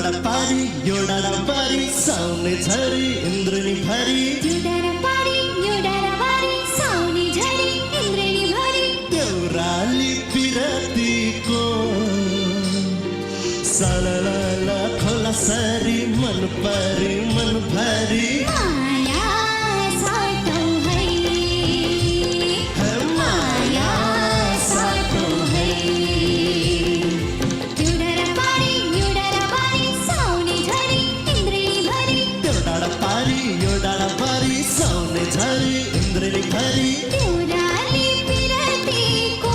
डाँडा पारी यो डाँडा पारी साउने झरी इन्द्रनी भरी देउराली पिरतीको सलला खोला सरी मन भरी इंद्रनी भरी देउराली पिरतीको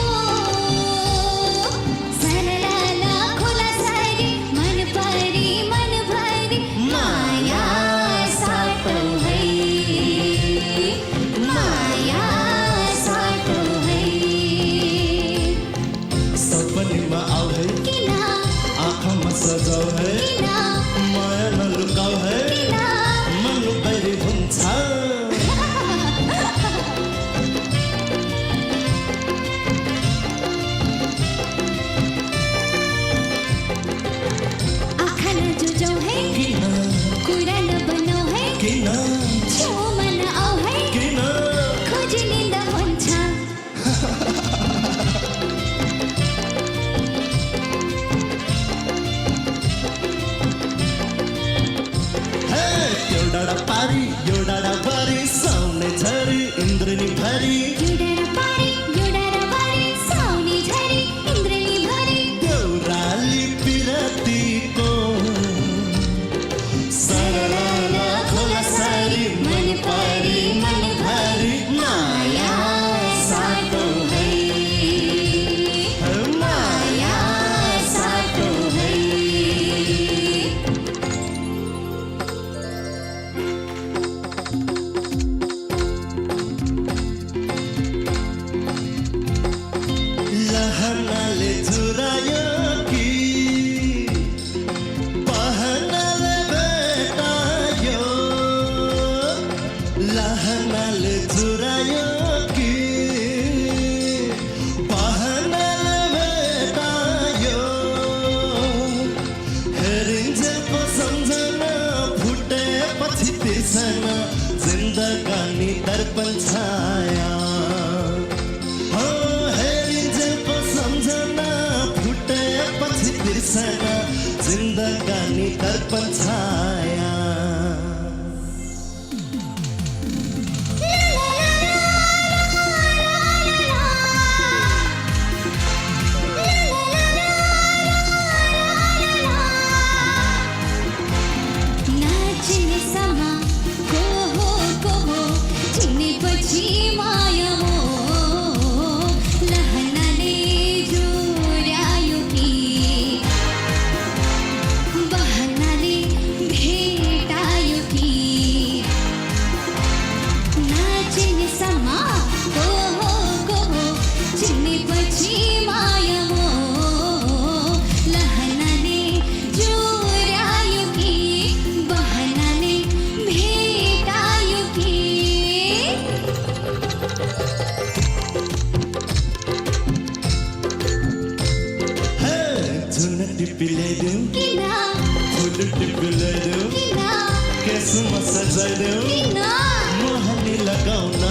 सरला खोला सरी मन भरी माया साटो है सपनीमा आऊ है किन आँखामा सजाऊ है किन माया नलुकाऊ है मन भरी हुन्छ कुरा नबनाऊ है किन छेउमा नआऊ है किन खोजिनिन्दा हुन्छ हे यो डाँडा पारी यो डाँडा बारी साउने झरी इन्द्रनी भरी देउराली पिरतीको सरला खोला सरी मन भरी माया साटो है लहनाले झुरायो कि पहनाले भेटायो लहनाले झुरायो कि पहनाले भेटायो हेरिन्जेलको सम्झना फुटेपछि बिर्सना जिन्दगानी दर्पण छाया जिन्दगानी दर्पण छाया नाच्ने समा को हो चिनेपछि माया हो लहनाले जोड्यायो कि बहनाले भेटायो कि नाच्ने समा को हो चिनेपछि माया हो लहनाले जोड्यायो कि बहनाले भेटायो कि हे झुन टिपिल्याइदेऊ किन फुल टिपिल्याइदेऊ किन केसमा सजाइदेऊ किन मोहनी लगाउन